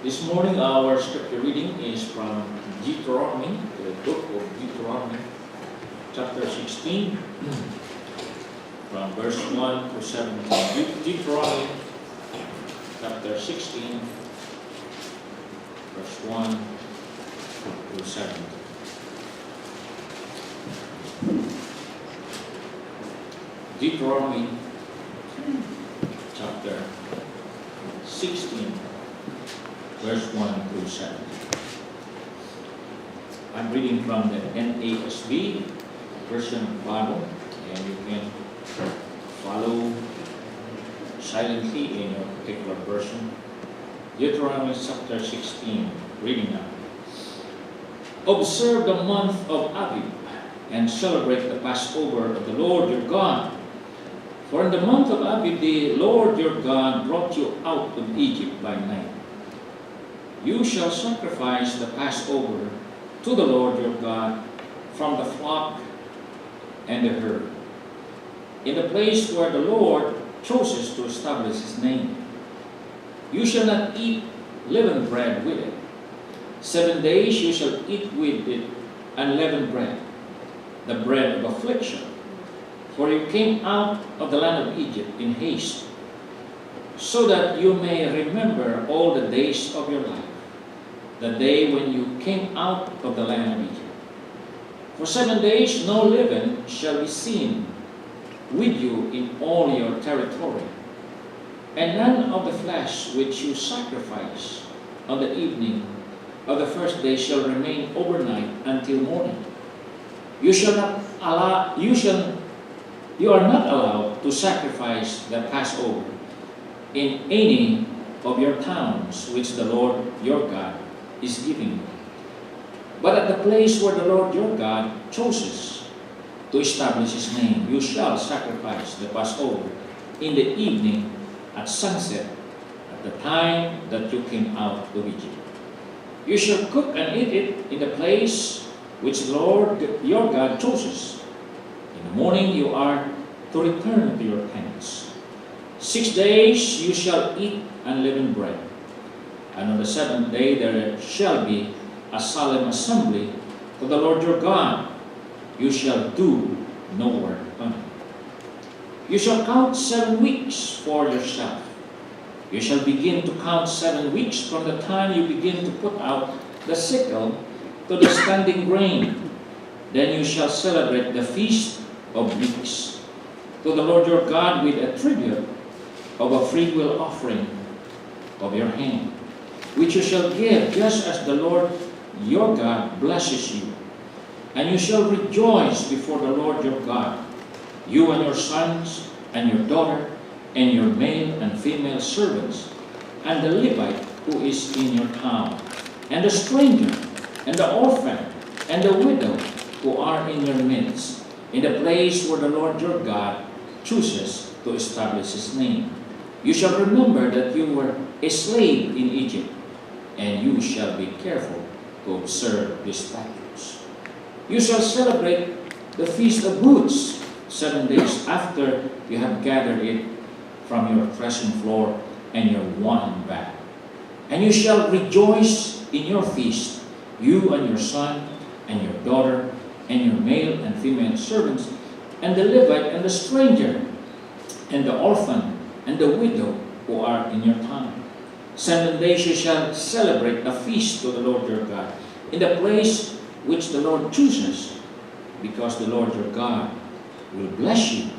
This morning our scripture reading is from Deuteronomy, the book of Deuteronomy, chapter 16, from verse 1 to 17. Deuteronomy, chapter 16, verse 1 to 17. Deuteronomy, chapter 16, verse 1 through 7. I'm reading from the NASB version of the Bible, and you can follow silently in your particular version. Deuteronomy chapter 16, reading now. Observe the month of Abib, and celebrate the Passover of the Lord your God. For in the month of Abib the Lord your God brought you out of Egypt by night. You shall sacrifice the Passover to the Lord your God from the flock and the herd, in the place where the Lord chooses to establish his name. You shall not eat leavened bread with it. 7 days you shall eat with it unleavened bread, the bread of affliction. For you came out of the land of Egypt in haste, so that you may remember all the days of your life, the day when you came out of the land of Egypt. For 7 days no leaven shall be seen with you in all your territory, and none of the flesh which you sacrifice on the evening of the first day shall remain overnight until morning. You are not allowed to sacrifice the Passover in any of your towns which the Lord your God is giving you, but at the place where the Lord your God chooses to establish his name. You shall sacrifice the Passover in the evening at sunset, at the time that you came out of Egypt. You shall cook and eat it in the place which the Lord your God chooses. In the morning you are to return to your tents. 6 days you shall eat unleavened bread, and on the 7th day there shall be a solemn assembly to the Lord your God. You shall do no work on it. You shall count 7 weeks for yourself. You shall begin to count 7 weeks from the time you begin to put out the sickle to the standing grain. Then you shall celebrate the Feast of Weeks to the Lord your God with a tribute of a freewill offering of your hand, which you shall give just as the Lord your God blesses you. And you shall rejoice before the Lord your God, you and your sons and your daughter, and your male and female servants, and the Levite who is in your town, and the stranger, and the orphan, and the widow who are in your midst, in the place where the Lord your God chooses to establish his name. You shall remember that you were a slave in Egypt, and you shall be careful to observe these statutes. You shall celebrate the Feast of Booths 7 days after you have gathered it from your threshing floor and your wine bag. And you shall rejoice in your feast, you and your son and your daughter and your male and female servants, and the Levite and the stranger, and the orphan and the widow who are in your town. 7 days you shall celebrate a feast to the Lord your God in the place which the Lord chooses, because the Lord your God will bless you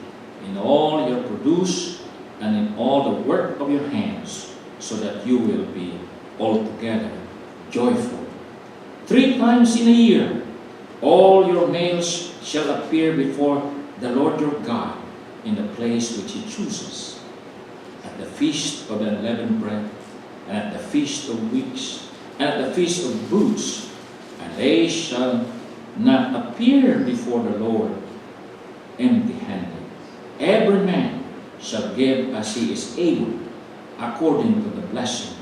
in all your produce and in all the work of your hands, so that you will be altogether joyful. 3 times in a year all your males shall appear before the Lord your God in the place which he chooses, at the Feast of the Unleavened Bread, and at the Feast of Weeks, and at the Feast of Booths. And they shall not appear before the Lord empty-handed. Every man shall give as he is able, according to the blessing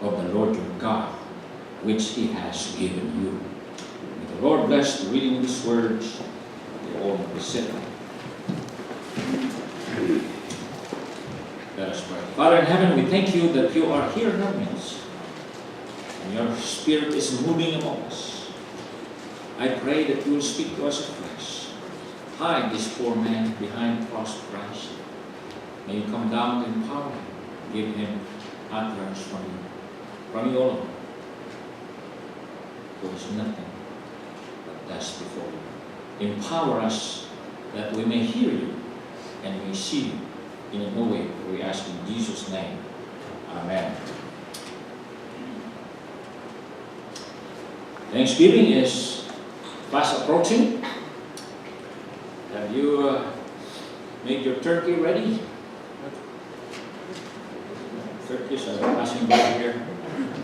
of the Lord your God, which he has given you. May the Lord bless the reading of his words. They all be sit. Let us pray. Father in heaven, we thank you that you are here in our midst. and your Spirit is moving among us. I pray that you will speak to us afresh. Hide this poor man behind the cross of Christ. May you come down to empower him. Give him utterance from you alone. There is nothing but dust before you. Empower us that we may hear you and may see you in a new way. We ask in Jesus' name. Amen. Thanksgiving is fast approaching. Have you made your turkey ready? Turkeys are passing by here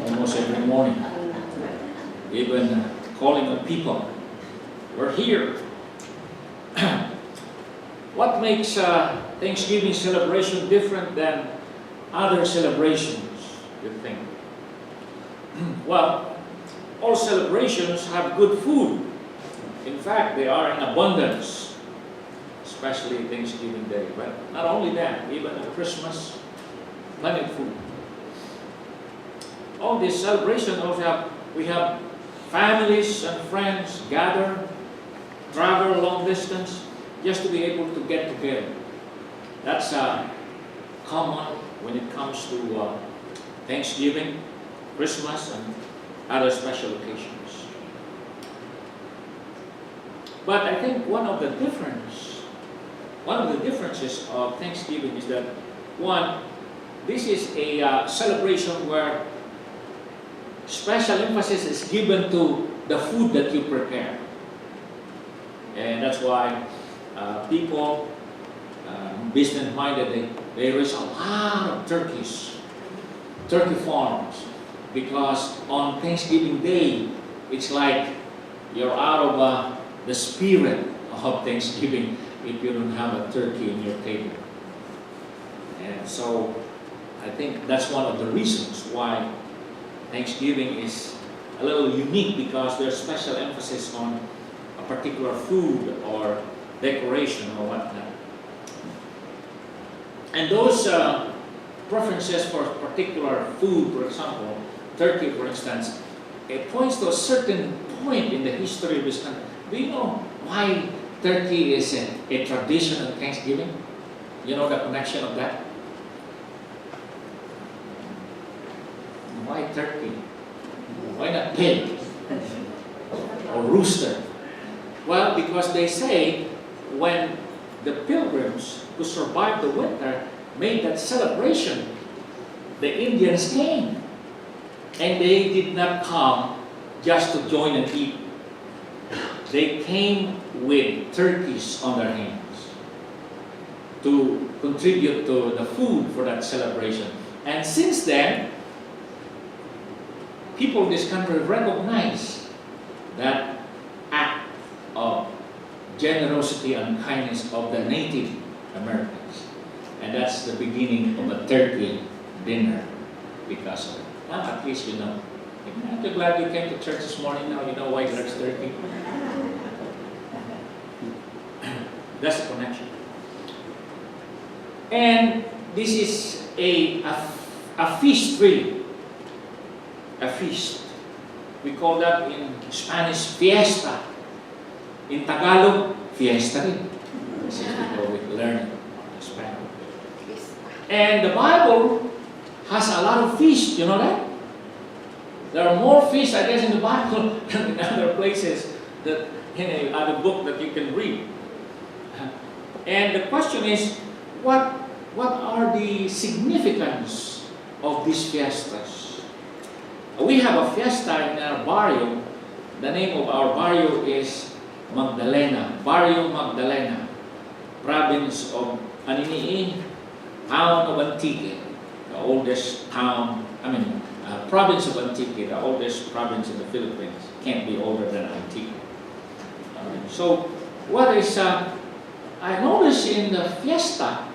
almost every morning. Even calling on people. We're here. What makes Thanksgiving celebration different than other celebrations, you think? Well, all celebrations have good food. In fact, they are in abundance, especially Thanksgiving Day. But not only that, even at Christmas, plenty of food. All these celebrations also we have families and friends gather, travel long distance, just to be able to get together. That's common when it comes to Thanksgiving, Christmas, and other special occasions. But I think one of the differences of Thanksgiving is that, one, this is a celebration where special emphasis is given to the food that you prepare. And that's why people, business-minded, they raise a lot of turkeys, turkey farms, because on Thanksgiving Day, it's like you're out of the spirit of Thanksgiving if you don't have a turkey in your table. And so I think that's one of the reasons why Thanksgiving is a little unique, because there's special emphasis on a particular food or decoration or whatnot. And those preferences for particular food, for example, turkey, for instance, it points to a certain point in the history of this country. Do you know why turkey is a tradition of Thanksgiving? You know the connection of that? Why turkey? Why not pig or rooster? Well, because they say when the pilgrims who survived the winter made that celebration, the Indians came. And they did not come just to join and eat. They came with turkeys on their hands to contribute to the food for that celebration. And since then, people in this country recognize that act of generosity and kindness of the Native Americans. And that's the beginning of a turkey dinner because of it. Now at least you know. I'm glad you came to church this morning. Now you know why there's turkey. That's the connection. And this is a feast really. A feast. We call that in Spanish fiesta. In Tagalog, fiesta rin. Since we learn Spanish. And the Bible has a lot of feasts, you know that? There are more feasts, I guess, in the Bible than in other places, that in other book that you can read. And the question is, what are the significance of these fiestas? We have a fiesta in our barrio. The name of our barrio is Magdalena, Barrio Magdalena, province of Aniniin, town of Antique, the oldest town, province of Antique, the oldest province in the Philippines. Can't be older than Antique. So, what is, I noticed in the fiesta,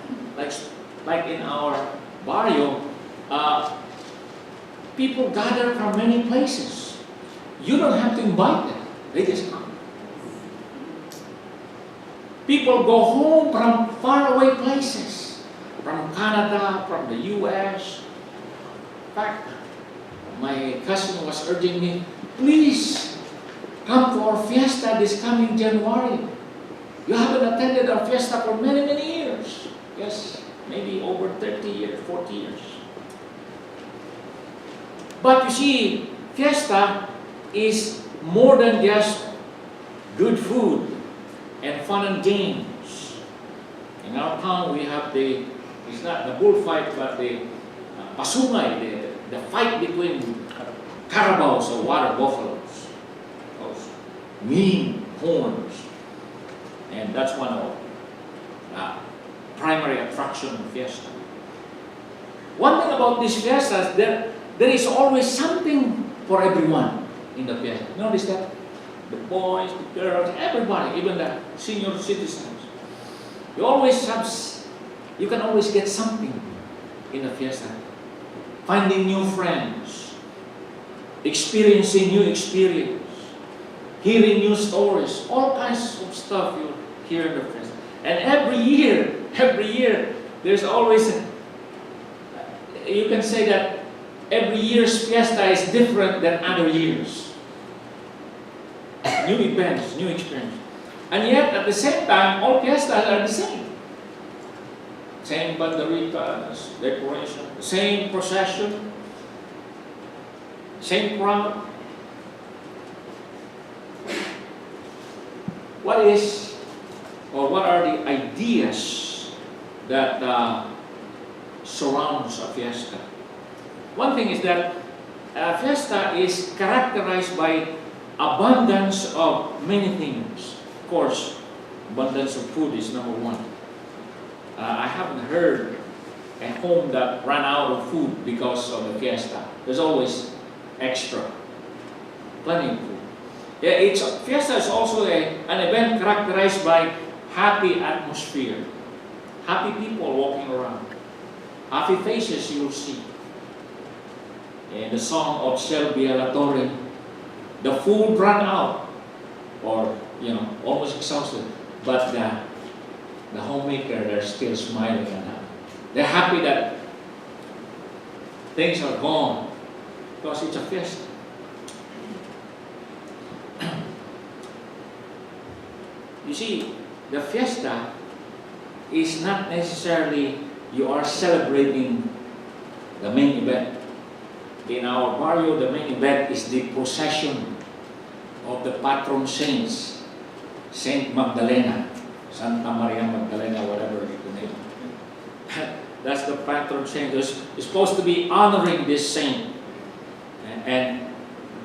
like in our barrio, people gather from many places. You don't have to invite them, they just come. People go home from faraway places, from Canada, from the US. In fact, my cousin was urging me, please come to our fiesta this coming January. You haven't attended our fiesta for many, many years. Yes, maybe over 30 years, 40 years. But you see, fiesta is more than just good food and fun and games. In our town, we have it's not the bullfight, but the pasungay, the fight between carabaos or water buffaloes. Those mean horns. And that's one of the primary attraction of fiesta. One thing about these fiestas, there is always something for everyone in the fiesta. Notice that? The boys, the girls, everybody, even the senior citizens. You can always get something in the fiesta. Finding new friends, experiencing new experience, hearing new stories, all kinds of stuff you hear in the fiesta. And every year, there's always, you can say that every year's fiesta is different than other years. New events, new experience. And yet, at the same time, all fiestas are the same. Same banderitas, decoration, same procession, same crowd. What are the ideas that surrounds a fiesta? One thing is that a fiesta is characterized by abundance of many things. Of course, abundance of food is number one. I haven't heard a home that ran out of food because of the fiesta. There's always extra, plenty of food. Yeah, fiesta is also an event characterized by happy atmosphere, happy people walking around, happy faces you'll see. In the song of Shelby Alatorre, the food ran out, or almost exhausted, but the homemaker, they're still smiling and happy. They're happy that things are gone because it's a fiesta. You see, the fiesta is not necessarily you are celebrating the main event. In our barrio, the main event is the procession of the patron saints, Saint Magdalena, Santa Maria Magdalena, whatever you name it. That's the patron saint. It's supposed to be honoring this saint. And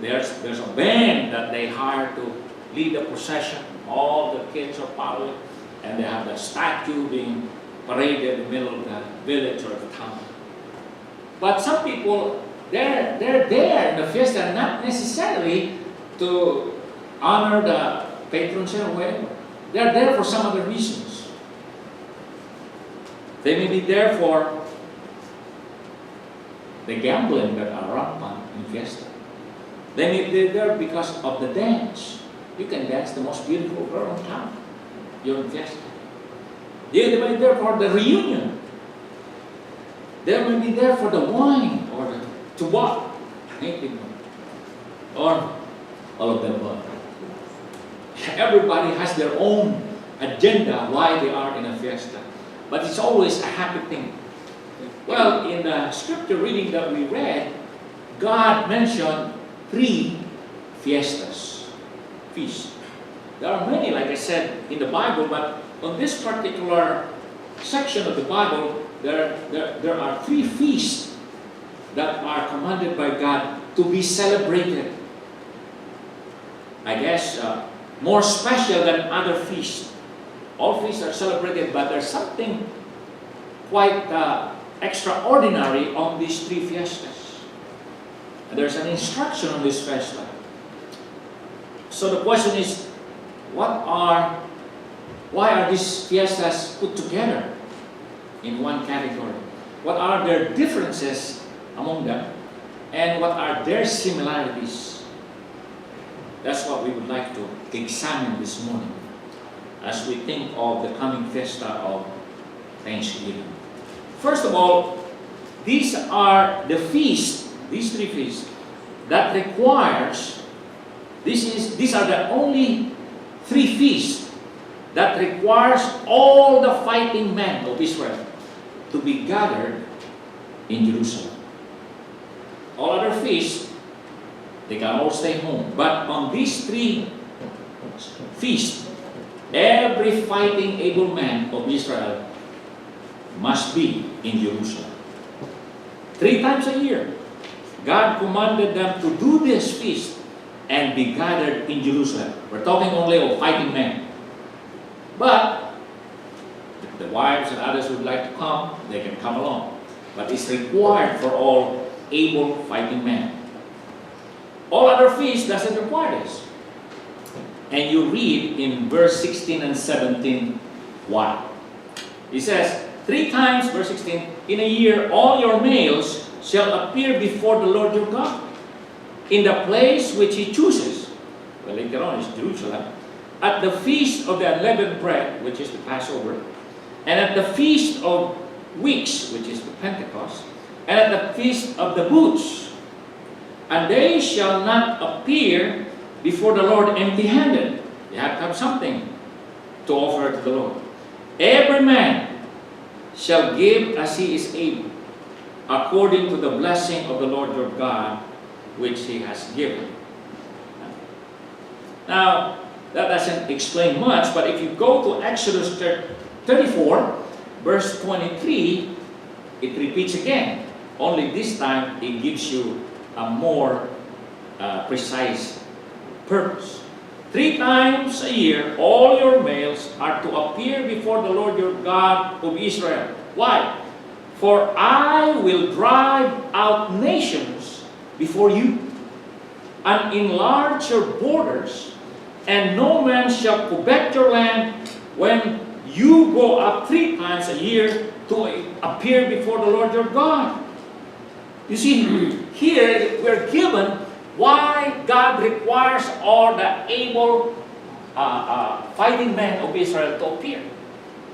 there's a band that they hire to lead the procession. All the kids are following, and they have the statue being paraded in the middle of the village or the town. But some people, they're there in the fiesta not necessarily to honor the patron saint or whatever. They're there for some other reasons. They may be there for the gambling that are rampant in fiesta. They may be there because of the dance. You can dance the most beautiful girl in town. You're in fiesta. They may be there for the reunion. They may be there for the wine or the tuba, or all of them. Everybody has their own agenda why they are in a fiesta. But it's always a happy thing. Well, in the scripture reading that we read, God mentioned 3 fiestas, feasts. There are many, like I said, in the Bible, but on this particular section of the Bible, there are 3 feasts that are commanded by God to be celebrated. I guess more special than other feasts. All feasts are celebrated, but there's something quite extraordinary on these 3 fiestas. And there's an instruction on this fiesta. So the question is, why are these fiestas put together in one category? What are their differences among them? And what are their similarities? That's what we would like to examine this morning as we think of the coming fiesta of Thanksgiving. First of all, these are the feasts, these 3 feasts, that requires, these are the only 3 feasts that requires all the fighting men of Israel to be gathered in Jerusalem. All other feasts, they can all stay home. But on these 3 feasts, every fighting able man of Israel must be in Jerusalem. 3 times a year, God commanded them to do this feast and be gathered in Jerusalem. We're talking only of fighting men. But if the wives and others would like to come, they can come along. But it's required for all able fighting men. All other feasts doesn't require this. And you read in verse 16 and 17 why. It says, 3 times, verse 16, in a year all your males shall appear before the Lord your God in the place which He chooses. Well, later on it's Jerusalem. At the feast of the unleavened bread, which is the Passover, and at the feast of weeks, which is the Pentecost, and at the feast of the booths. And they shall not appear before the Lord empty-handed. They have to have something to offer to the Lord. Every man shall give as he is able, according to the blessing of the Lord your God, which He has given. Now, that doesn't explain much, but if you go to Exodus 34, verse 23, it repeats again. Only this time, it gives you a more precise purpose. 3 times a year, all your males are to appear before the Lord your God of Israel. Why? For I will drive out nations before you, and enlarge your borders, and no man shall covet your land when you go up 3 times a year to appear before the Lord your God. You see, here we're given why God requires all the able fighting men of Israel to appear.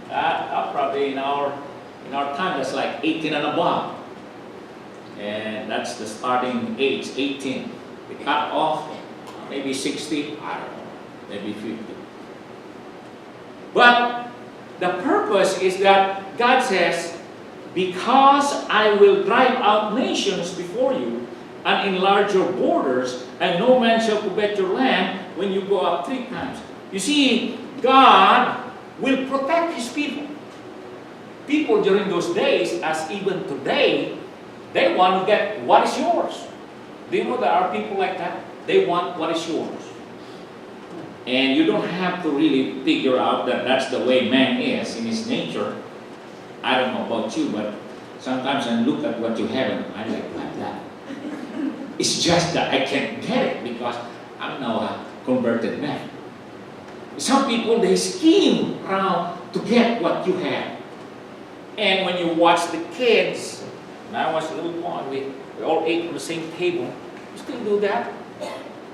Probably in our time, that's like 18 and above. And that's the starting age, 18. The cut off, maybe 60, I don't know, maybe 50. But the purpose is that God says, because I will drive out nations before you and enlarge your borders, and no man shall covet your land when you go up 3 times. You see, God will protect His people. People during those days, as even today, they want to get what is yours. Do you know there are people like that? They want what is yours. And you don't have to really figure out that that's the way man is in his nature. I don't know about you, but sometimes I look at what you have and I like that. It's just that I can't get it because I'm now a converted man. Some people, they scheme around to get what you have. And when you watch the kids, when I was a little boy, we all ate on the same table. You still do that?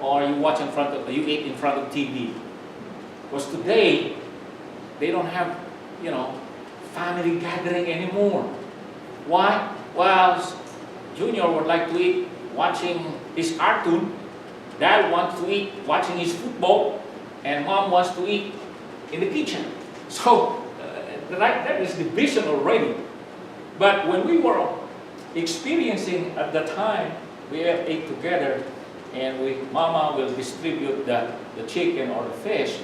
Or you ate in front of TV. Because today, they don't have, family gathering anymore. Why? Well, Junior would like to eat watching his cartoon. Dad wants to eat watching his football. And Mom wants to eat in the kitchen. So, that is division already. But when we were experiencing at the time, we ate together, and Mama will distribute the chicken or the fish.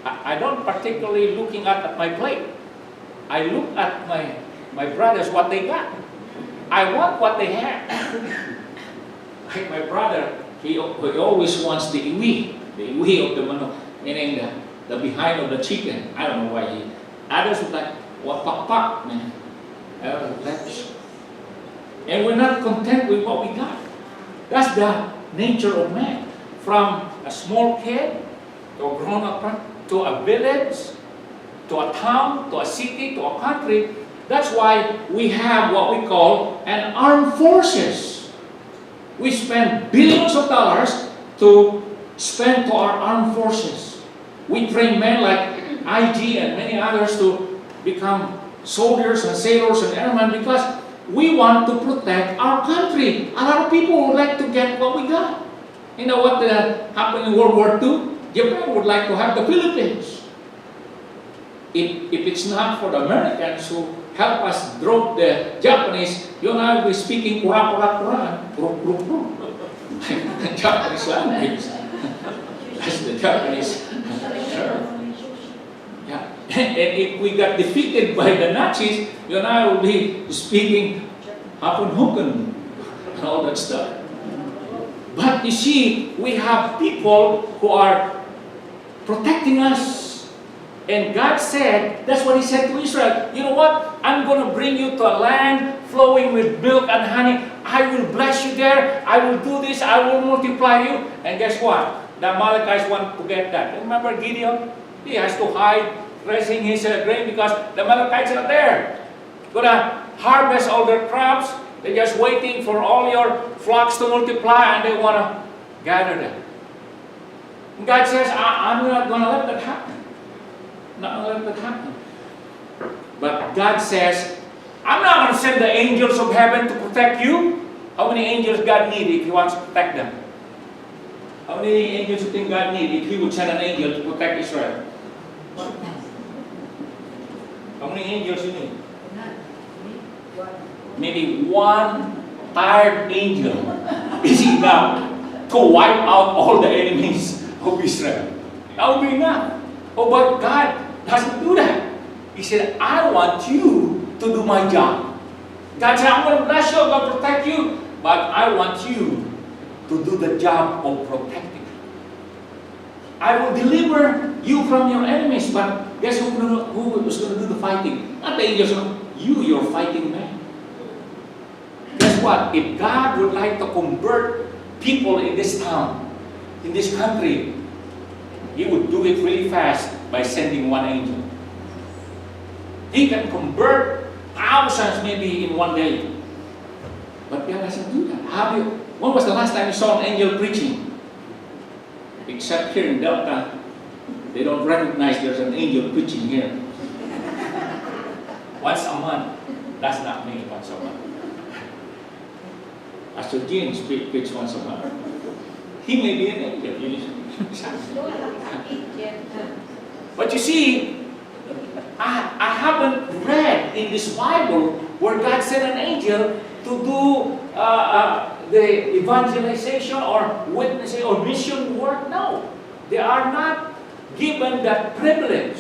I don't particularly looking at my plate. I look at my brothers, what they got. I want what they have. Like my brother, he always wants the iwi of the manok, meaning the behind of the chicken. I don't know why others would like, what pak, man. And we're not content with what we got. That's the nature of man. From a small kid to a grown-up, to a village, to a town, to a city, to a country. That's why we have what we call an armed forces. We spend billions of dollars to spend to our armed forces. We train men like IG and many others to become soldiers and sailors and airmen because we want to protect our country and our people would like to get what we got. You know what happened in World War II? Japan would like to have the Philippines. If it's not for the Americans who help us drop the Japanese, you and I will be speaking Quran. Japanese language. That's the Japanese term. Yeah. And if we got defeated by the Nazis, you and I will be speaking Hapon Huken and all that stuff. But you see, we have people who are protecting us. And God said, that's what He said to Israel, you know what? I'm going to bring you to a land flowing with milk and honey. I will bless you there. I will do this. I will multiply you. And guess what? The Amalekites want to get that. Remember Gideon? He has to hide, raising his grain because the Amalekites are there. Going to harvest all their crops. They're just waiting for all your flocks to multiply and they want to gather them. And God says, I'm not going to let that happen. Not going to let that happen. But God says, I'm not going to send the angels of heaven to protect you. How many angels God need if He wants to protect them? How many angels do you think God need if He would send an angel to protect Israel? How many angels you need? Maybe one tired angel is enough to wipe out all the enemies of Israel. That would be enough. Oh, but God doesn't do that. He said, I want you to do my job. God said, I'm going to bless you, I'm going to protect you, but I want you to do the job of protecting. I will deliver you from your enemies, but guess who was going to do the fighting? Not the angels, you, your fighting man. Guess what? If God would like to convert people in this town, in this country, He would do it really fast by sending one angel. He can convert thousands maybe in one day. But God doesn't do that. When was the last time you saw an angel preaching? Except here in Delta, they don't recognize there's an angel preaching here. Once a month. That's not me, once a month. Pastor James preaches once a month. He may be an angel. But you see, I haven't read in this Bible where God sent an angel to do the evangelization or witnessing or mission work. No, they are not given that privilege.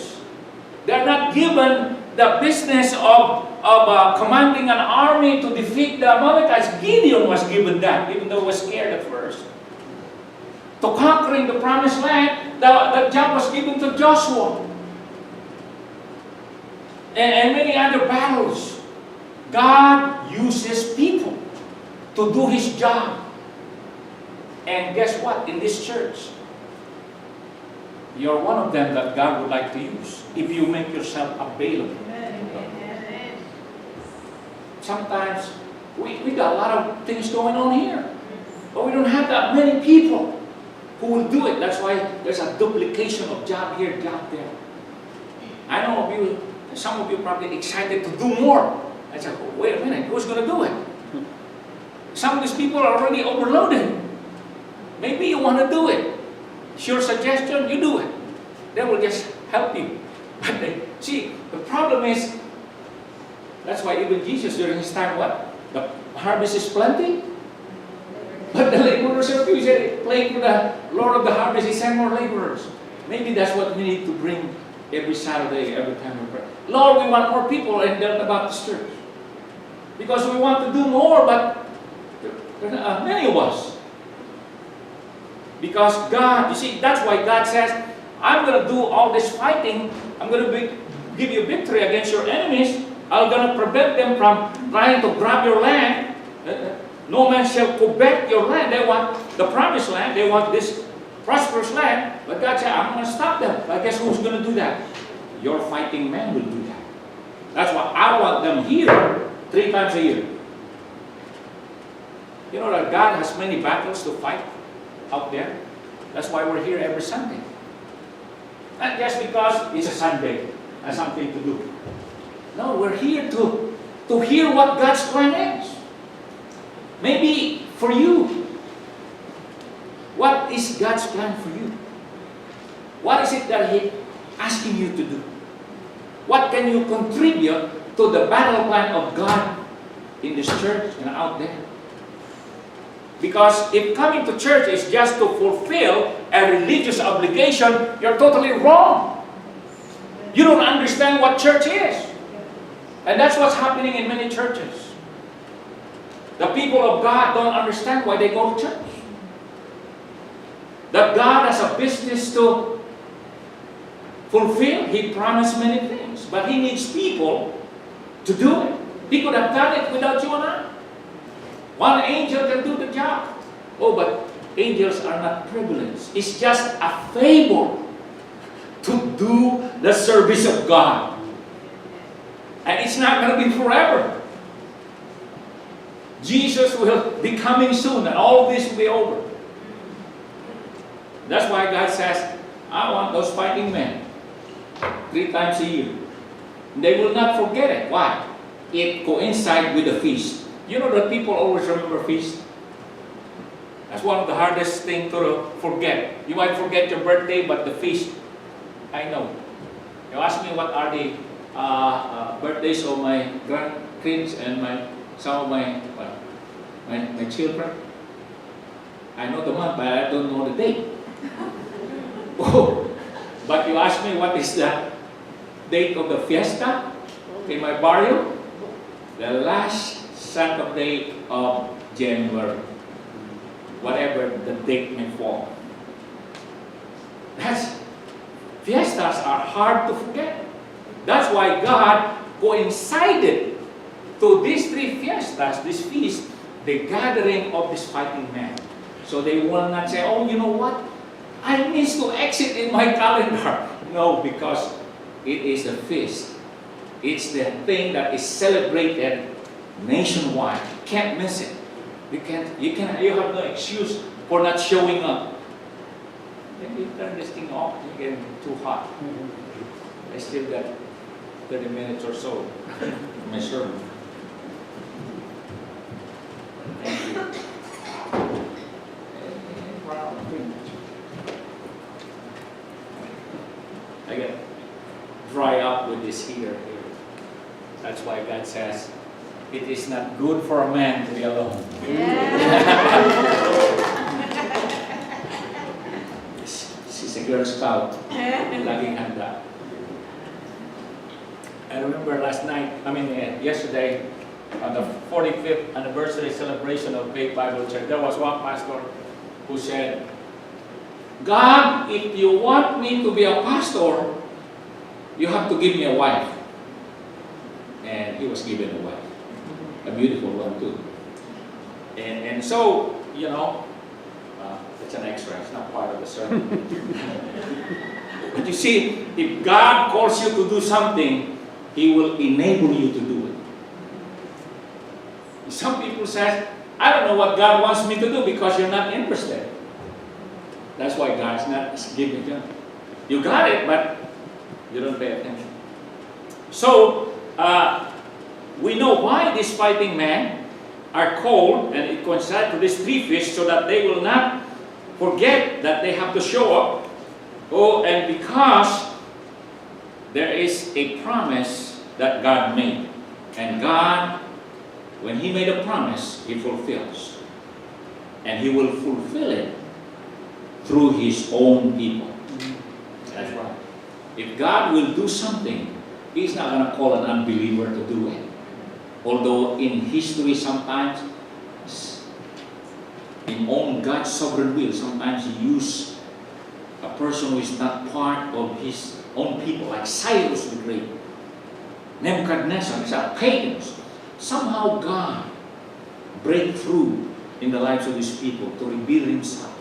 They are not given the business of commanding an army to defeat the Amalekites. Gideon was given that, even though he was scared at first. To conquering the promised land, the job was given to Joshua. And many other battles. God uses people to do His job. And guess what? In this church, you're one of them that God would like to use if you make yourself available. Sometimes we got a lot of things going on here, but we don't have that many people who will do it. That's why there's a duplication of job here, job there. I know some of you probably excited to do more. I said, oh, wait a minute, who's going to do it? Some of these people are already overloaded. Maybe you want to do it. It's your suggestion, you do it. They will just help you. But see, the problem is, that's why even Jesus during His time, what? The harvest is plenty, but the laborers are few. He said, praying for the Lord of the harvest, He sent more laborers. Maybe that's what we need to bring every Saturday, every time we pray. Lord, we want more people in Delta Baptist Church. Because we want to do more, but there are many of us. Because God, you see, that's why God says, I'm going to do all this fighting. I'm going to give you victory against your enemies. I'm going to prevent them from trying to grab your land. No man shall covet your land. They want the promised land. They want this prosperous land. But God said, I'm going to stop them. But guess who's going to do that? Your fighting man will do that. That's why I want them here 3 times a year. You know that God has many battles to fight out there. That's why we're here every Sunday. Not just because it's a Sunday and something to do. No, we're here to hear what God's plan is. Maybe for you? What is God's plan for you? What is it that He's asking you to do? What can you contribute to the battle plan of God in this church and out there? Because if coming to church is just to fulfill a religious obligation, you're totally wrong. You don't understand what church is. And that's what's happening in many churches. The people of God don't understand why they go to church. That God has a business to fulfill. He promised many things, but He needs people to do it. He could have done it without you and I. One angel can do the job. Oh, but angels are not privileged. It's just a favor to do the service of God. And it's not going to be forever. Jesus will be coming soon and all this will be over. That's why God says, I want those fighting men 3 times a year. They will not forget it. Why? It coincides with the feast. You know that people always remember feast? That's one of the hardest things to forget. You might forget your birthday, but the feast, I know. You ask me what are the birthdays of my grandkids and some of my children. I know the month, but I don't know the date. Oh, but you ask me what is the date of the fiesta in my barrio? The last Saturday of January, whatever the date may fall. Fiestas are hard to forget. That's why God coincided to these 3 fiestas, this feast, the gathering of this fighting men. So they will not say, oh, you know what? I missed to exit in my calendar. No, because it is a feast. It's the thing that is celebrated nationwide. You can't miss it. You have no excuse for not showing up. Then you turn this thing off, it's getting too hot. I still got 30 minutes or so in my sermon. Thank you. I get dry up with this here. That's why God says, it is not good for a man to be alone. She's a Girl Scout. Laging handa. I remember yesterday, on the 45th anniversary celebration of Faith Bible Church, there was one pastor who said, God, if you want me to be a pastor, you have to give me a wife. And he was given a wife. A beautiful one too. And so, it's an extra, it's not part of the sermon. But you see, if God calls you to do something, He will enable you to do it. Some people say, I don't know what God wants me to do because you're not interested. That's why God's not giving you. You got it, but you don't pay attention. So, we know why these fighting men are called, and it coincides to these 3 feasts, so that they will not forget that they have to show up. Oh, and because there is a promise that God made. And God, when He made a promise, He fulfills. And He will fulfill it through His own people. That's right. If God will do something, He's not going to call an unbeliever to do it. Although in history sometimes, in God's sovereign will, sometimes He uses a person who is not part of His own people, like Cyrus the Great, Nebuchadnezzar, these are pagans. Somehow God break through in the lives of His people to reveal Himself,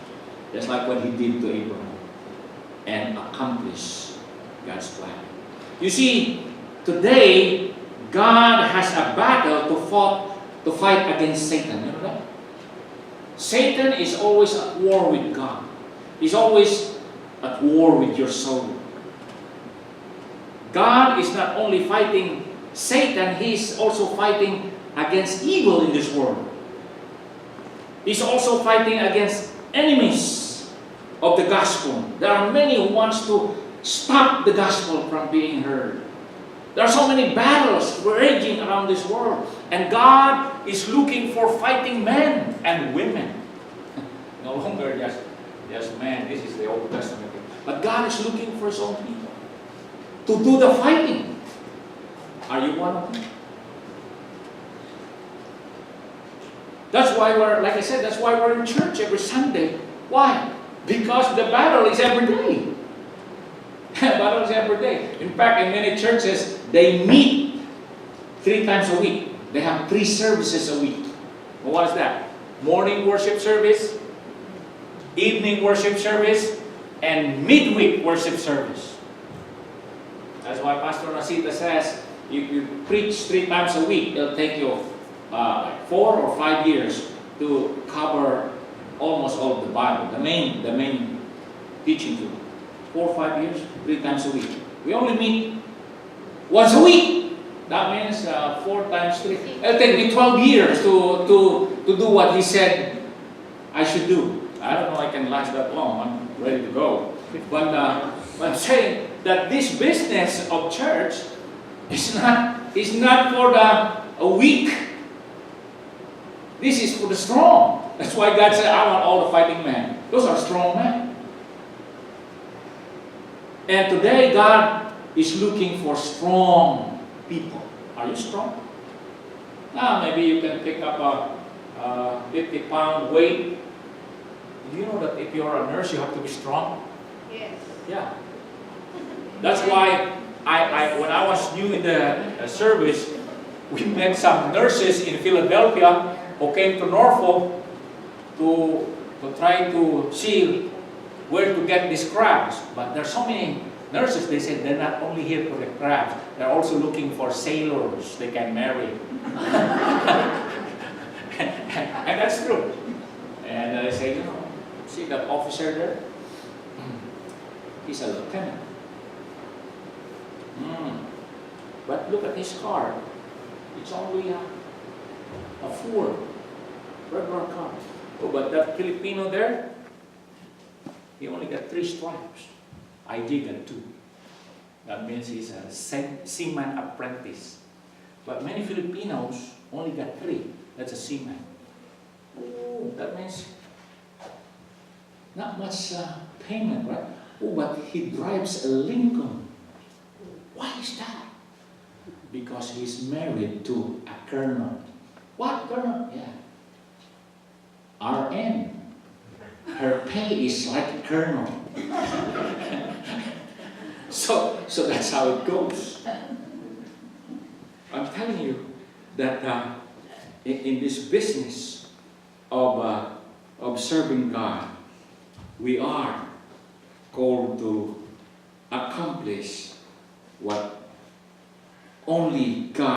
just like what He did to Abraham, and accomplish God's plan. You see, today God has a battle to fight against Satan. You know that? Satan is always at war with God. He's always at war with your soul. God is not only fighting Satan, He is also fighting against evil in this world. He's also fighting against enemies of the gospel. There are many who wants to stop the gospel from being heard. There are so many battles raging around this world, and God is looking for fighting men and women. No longer just men. This is the Old Testament. But God is looking for His own people to do the fighting. Are you one of them? That's why like I said, that's why we're in church every Sunday. Why? Because the battle is every day. Battle is every day. In fact, in many churches, they meet 3 times a week. They have 3 services a week. Well, what is that? Morning worship service, evening worship service, and midweek worship service. That's why Pastor Nasita says, you preach 3 times a week, it'll take you 4 or 5 years to cover almost all of the Bible, the main teaching tool. 4 or 5 years, 3 times a week. We only meet once a week. That means 4 times 3. It'll take me 12 years to do what He said I should do. I don't know I can last that long. I'm ready to go. But I'm saying that this business of church is not for a weak. This is for the strong. That's why God said, I want all the fighting men. Those are strong men. And today God is looking for strong people. Are you strong? Maybe you can pick up a 50-pound weight. Do you know that if you're a nurse, you have to be strong? Yes. Yeah. That's why when I was new in the service, we met some nurses in Philadelphia who came to Norfolk to try to see where to get these crabs. But there's so many nurses, they said they're not only here for the crabs, they're also looking for sailors they can marry. And that's true. And they say, see that officer there? He's a lieutenant. But look at his car. It's only a Ford, regular car. Oh, but that Filipino there, he only got 3 stripes. IG got 2. That means he's a seaman apprentice. But many Filipinos only got 3. That's a seaman. Oh, that means not much payment, right? Oh, but he drives a Lincoln. Why is that? Because he's married to a colonel. What colonel? Yeah. RN. Her pay is like a colonel. So that's how it goes. I'm telling you that in this business of serving God, we are called to accomplish what only God